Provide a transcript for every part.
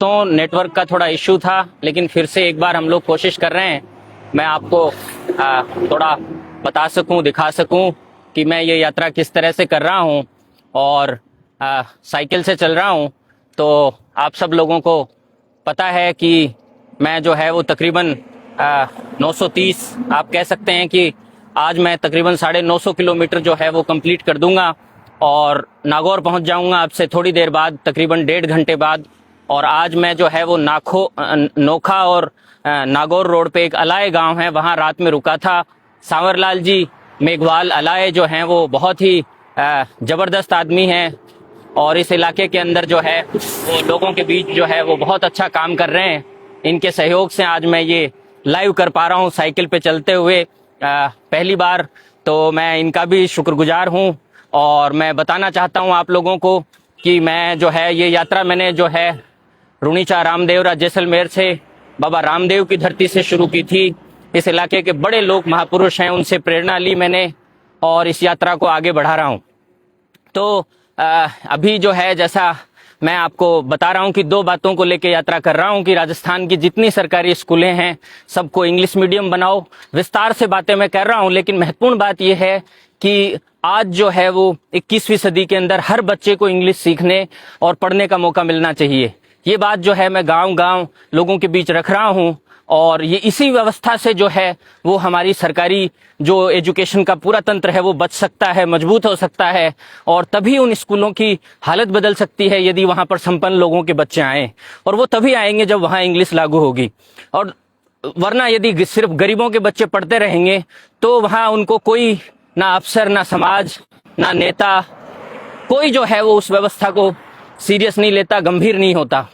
तो नेटवर्क का थोड़ा इश्यू था, लेकिन फिर से एक बार हम लोग कोशिश कर रहे हैं। मैं आपको थोड़ा बता सकूं, दिखा सकूं कि मैं ये यात्रा किस तरह से कर रहा हूं और साइकिल से चल रहा हूं। तो आप सब लोगों को पता है कि मैं जो है वो तकरीबन 930 आप कह सकते हैं कि आज मैं तकरीबन 950 किलोमीटर जो है वो कंप्लीट कर दूंगा और नागौर पहुंच जाऊंगा आपसे थोड़ी देर बाद, तकरीबन 1.5 घंटे बाद। और आज मैं जो है वो नोखा और नागौर रोड पे एक अलाए गांव है, वहां रात में रुका था। सांवरलाल जी मेघवाल अलाए जो हैं वो बहुत ही ज़बरदस्त आदमी हैं और इस इलाके के अंदर जो है वो लोगों के बीच जो है वो बहुत अच्छा काम कर रहे हैं। इनके सहयोग से आज मैं ये लाइव कर पा रहा हूँ साइकिल पे चलते हुए पहली बार। तो मैं इनका भी शुक्रगुजार हूँ और मैं बताना चाहता हूँ आप लोगों को कि मैं जो है ये यात्रा मैंने जो है रुणीचा रामदेवरा जैसलमेर से बाबा रामदेव की धरती से शुरू की थी। इस इलाके के बड़े लोग महापुरुष हैं, उनसे प्रेरणा ली मैंने और इस यात्रा को आगे बढ़ा रहा हूँ। तो अभी जो है जैसा मैं आपको बता रहा हूँ कि 2 बातों को लेकर यात्रा कर रहा हूँ कि राजस्थान की जितनी सरकारी स्कूलें हैं सबको इंग्लिश मीडियम बनाओ। विस्तार से बातें मैं कर रहा हूँ, लेकिन महत्वपूर्ण बात यह है कि आज जो है वो 21वीं सदी के अंदर हर बच्चे को इंग्लिश सीखने और पढ़ने का मौका मिलना चाहिए। ये बात जो है मैं गांव-गांव लोगों के बीच रख रहा हूँ और ये इसी व्यवस्था से जो है वो हमारी सरकारी जो एजुकेशन का पूरा तंत्र है वो बच सकता है, मजबूत हो सकता है और तभी उन स्कूलों की हालत बदल सकती है यदि वहाँ पर संपन्न लोगों के बच्चे आएँ, और वो तभी आएंगे जब वहाँ इंग्लिश लागू होगी। और वरना यदि सिर्फ गरीबों के बच्चे पढ़ते रहेंगे तो वहाँ उनको कोई ना अफसर, ना समाज, ना नेता, कोई जो है वो उस व्यवस्था को सीरियस नहीं लेता, गंभीर नहीं होता।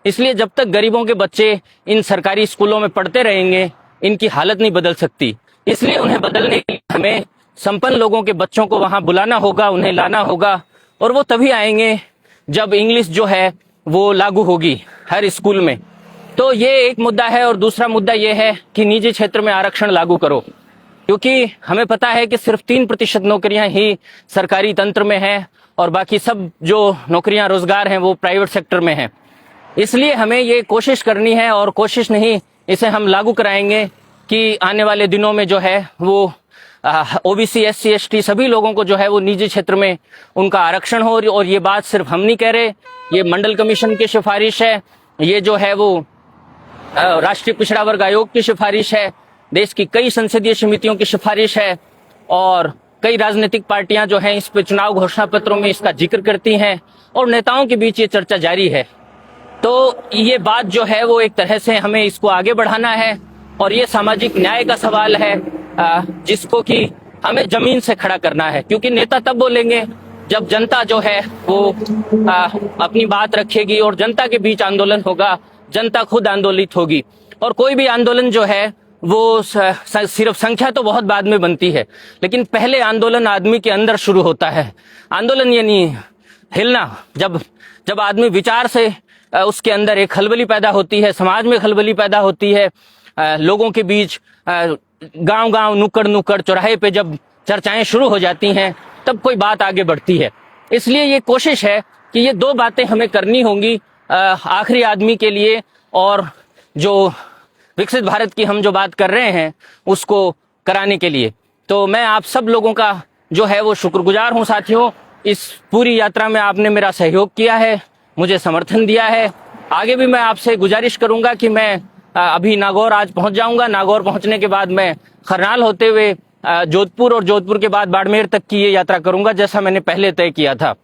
इसलिए जब तक गरीबों के बच्चे इन सरकारी स्कूलों में पढ़ते रहेंगे इनकी हालत नहीं बदल सकती। इसलिए उन्हें बदलने के लिए हमें संपन्न लोगों के बच्चों को वहां बुलाना होगा, उन्हें लाना होगा और वो तभी आएंगे जब इंग्लिश जो है वो लागू होगी हर स्कूल में। तो ये एक मुद्दा है। और दूसरा मुद्दा ये है कि निजी क्षेत्र में आरक्षण लागू करो, क्योंकि हमें पता है कि सिर्फ 3% नौकरियां ही सरकारी तंत्र में हैं और बाकी सब जो नौकरियां रोजगार हैं वो प्राइवेट सेक्टर में हैं। इसलिए हमें ये कोशिश करनी है और कोशिश नहीं, इसे हम लागू कराएंगे कि आने वाले दिनों में जो है वो ओबीसी, एससी, एसटी सभी लोगों को जो है वो निजी क्षेत्र में उनका आरक्षण हो। और ये बात सिर्फ हम नहीं कह रहे, ये मंडल कमीशन की सिफारिश है, ये जो है वो राष्ट्रीय पिछड़ा वर्ग आयोग की सिफारिश है, देश की कई संसदीय समितियों की सिफारिश है और कई राजनीतिक पार्टियां जो हैं इस पे चुनाव घोषणा पत्रों में इसका जिक्र करती हैं और नेताओं के बीच ये चर्चा जारी है। तो ये बात जो है वो एक तरह से हमें इसको आगे बढ़ाना है और ये सामाजिक न्याय का सवाल है जिसको कि हमें जमीन से खड़ा करना है, क्योंकि नेता तब बोलेंगे जब जनता जो है वो अपनी बात रखेगी और जनता के बीच आंदोलन होगा, जनता खुद आंदोलित होगी। और कोई भी आंदोलन जो है वो सिर्फ संख्या तो बहुत बाद में बनती है, लेकिन पहले आंदोलन आदमी के अंदर शुरू होता है। आंदोलन ये नहीं हिलना, जब आदमी विचार से उसके अंदर एक खलबली पैदा होती है, समाज में खलबली पैदा होती है, लोगों के बीच गांव-गांव, नुक्कड़-नुक्कड़, चौराहे पे जब चर्चाएं शुरू हो जाती हैं तब कोई बात आगे बढ़ती है। इसलिए ये कोशिश है कि ये 2 बातें हमें करनी होंगी आखिरी आदमी के लिए और जो विकसित भारत की हम जो बात कर रहे हैं उसको कराने के लिए। तो मैं आप सब लोगों का जो है वो शुक्रगुजार हूं साथियों। इस पूरी यात्रा में आपने मेरा सहयोग किया है, मुझे समर्थन दिया है। आगे भी मैं आपसे गुजारिश करूंगा कि मैं अभी नागौर आज पहुंच जाऊंगा। नागौर पहुंचने के बाद मैं खरनाल होते हुए जोधपुर और जोधपुर के बाद बाड़मेर तक की ये यात्रा करूंगा जैसा मैंने पहले तय किया था।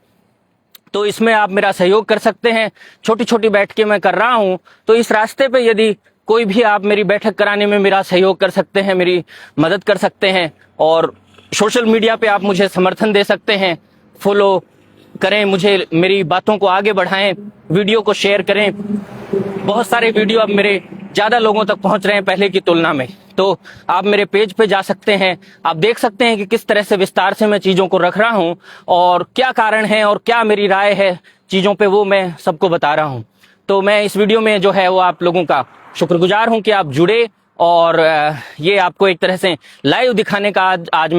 तो इसमें आप मेरा सहयोग कर सकते हैं। छोटी छोटी बैठकें मैं कर रहा हूं, तो इस रास्ते पे यदि कोई भी आप मेरी बैठक कराने में मेरा सहयोग कर सकते हैं, मेरी मदद कर सकते हैं और सोशल मीडिया पे आप मुझे समर्थन दे सकते हैं। फॉलो करें मुझे, मेरी बातों को आगे बढ़ाएं, वीडियो को शेयर करें। बहुत सारे वीडियो अब मेरे ज्यादा लोगों तक पहुंच रहे हैं पहले की तुलना में। तो आप मेरे पेज पे जा सकते हैं, आप देख सकते हैं कि किस तरह से विस्तार से मैं चीजों को रख रहा हूं और क्या कारण है और क्या मेरी राय है चीजों पे, वो मैं सबको बता रहा हूं। तो मैं इस वीडियो में जो है वो आप लोगों का शुक्रगुजार हूं कि आप जुड़े और ये आपको एक तरह से लाइव दिखाने का आज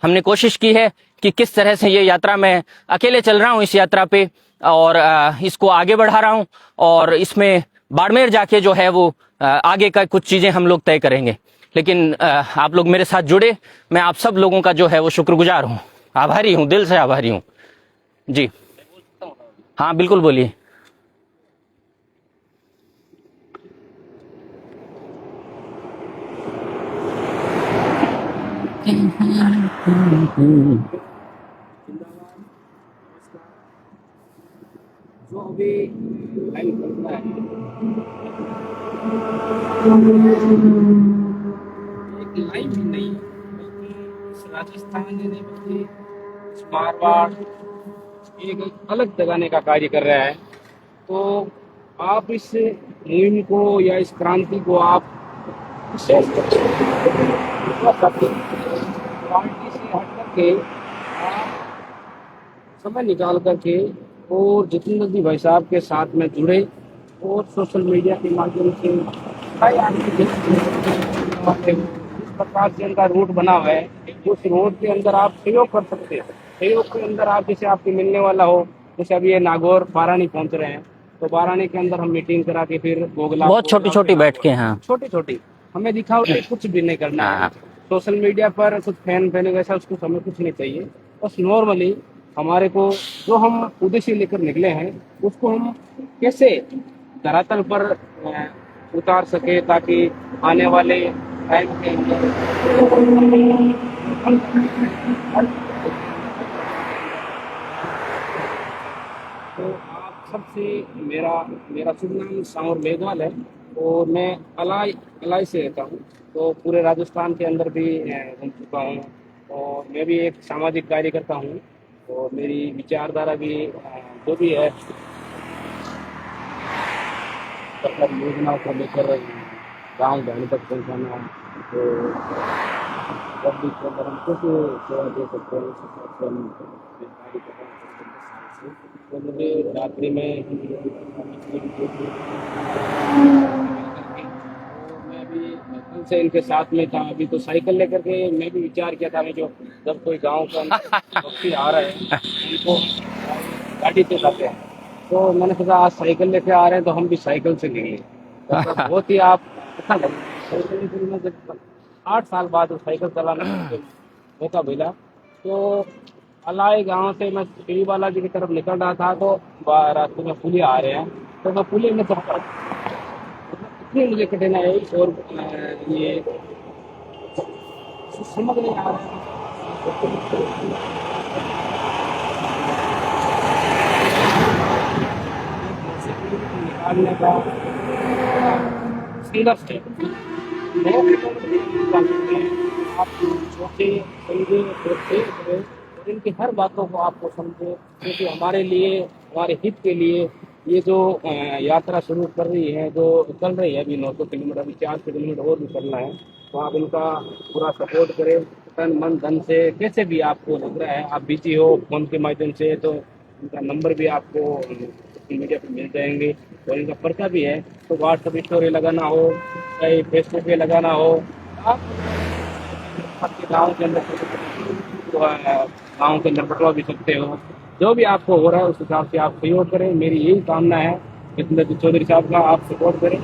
हमने कोशिश की है कि किस तरह से ये यात्रा मैं अकेले चल रहा हूँ इस यात्रा पे, और इसको आगे बढ़ा रहा हूँ, और इसमें बाड़मेर जाके जो है वो आगे का कुछ चीज़ें हम लोग तय करेंगे। लेकिन आप लोग मेरे साथ जुड़े, मैं आप सब लोगों का जो है वो शुक्रगुजार हूँ, आभारी हूँ, दिल से आभारी हूँ जी। हाँ बिल्कुल बोलिए। जो अभी लाइव चल रहा है, एक लाइव ही नहीं बल्कि इस राजस्थान ने नहीं बल्कि इस मारवाड़ एक अलग जगाने का कार्य कर रहा है। तो आप इस मुहिम को या इस क्रांति को आप विशेष पार्टी से हट करके आप समय निकाल करके और जितेंद्र जी भाई साहब के साथ में जुड़े और सोशल मीडिया के माध्यम से इस प्रकार से इनका रूट बना हुआ है, उस रूट के अंदर आप सहयोग कर सकते हैं। सहयोग के अंदर आप जैसे आपके मिलने वाला हो, जैसे अभी ये नागौर बारानी पहुंच रहे हैं, तो बारानी के अंदर हम मीटिंग करा के फिर गोगला बहुत छोटी छोटी बैठकें हैं, छोटी छोटी, हमें दिखावटी कुछ भी नहीं करना है। सोशल मीडिया पर कुछ फैन वैसा उसको हमें कुछ नहीं चाहिए, बस नॉर्मली हमारे को जो हम उद्देश्य लेकर निकले हैं उसको हम कैसे धरातल पर उतार सके, ताकि आने वाले टाइम के अंदर तो आप सबसे मेरा शुभ नाम साउर मेघवाल है और मैं अलाई से रहता हूँ। तो पूरे राजस्थान के अंदर भी घूम चुका हूँ और मैं भी एक सामाजिक कार्यकर्ता हूँ और मेरी विचारधारा भी जो भी है सरकार योजनाओं को लेकर गाँव गाँव तक पहुँचाना, तो जब भी अगर हम कुछ सेवा दे सकते हैं उस हिसाब से हम कार्य कर रहे हैं। तो मुझे रात्रि में मैं अभी कल से इनके साथ में था, अभी तो साइकिल लेकर के मैं भी विचार किया था मैं जो जब कोई गांव का व्यक्ति आ रहा है उनको गाड़ी से लाते हैं, तो मैंने सोचा आज साइकिल लेके आ रहे हैं तो हम भी साइकिल से निकले। तो बहुत ही आप अच्छा लगे, जब 8 साल बाद साइकिल चलाने का मौका मिला, तो अलाई गांव से मैं श्री बालाजी की तरफ निकल रहा था, तो रास्ते में पुलिस आ रहे हैं, तो मैं पुलिस में चढ़ इतनी मुझे कठिनाई और ये समझ नहीं आ रहा निकालने का संघर्ष है। आप सोचे समझे सोचे और इनकी हर बातों को आपको समझे, क्योंकि हमारे लिए हमारे हित के लिए ये जो यात्रा शुरू कर रही है, जो चल रही है अभी 900 किलोमीटर, अभी 400 किलोमीटर और भी चलना है, तो आप इनका पूरा सपोर्ट करें तन मन धन से। कैसे भी आपको लग रहा है आप बिजी हो फोन के माध्यम से, तो इनका नंबर भी आपको सोशल मीडिया पर मिल जाएंगे और इनका पर्चा भी है, तो व्हाट्सएप स्टोरी लगाना हो चाहे फेसबुक पे लगाना हो, आप आपके गाँव के अंदर गाँव के अंदर बटवा भी सकते हो। जो भी आपको हो रहा है उस हिसाब से आप सहयोग करें, मेरी यही कामना है। जितेंद्र चौधरी साहब का आप सपोर्ट करें।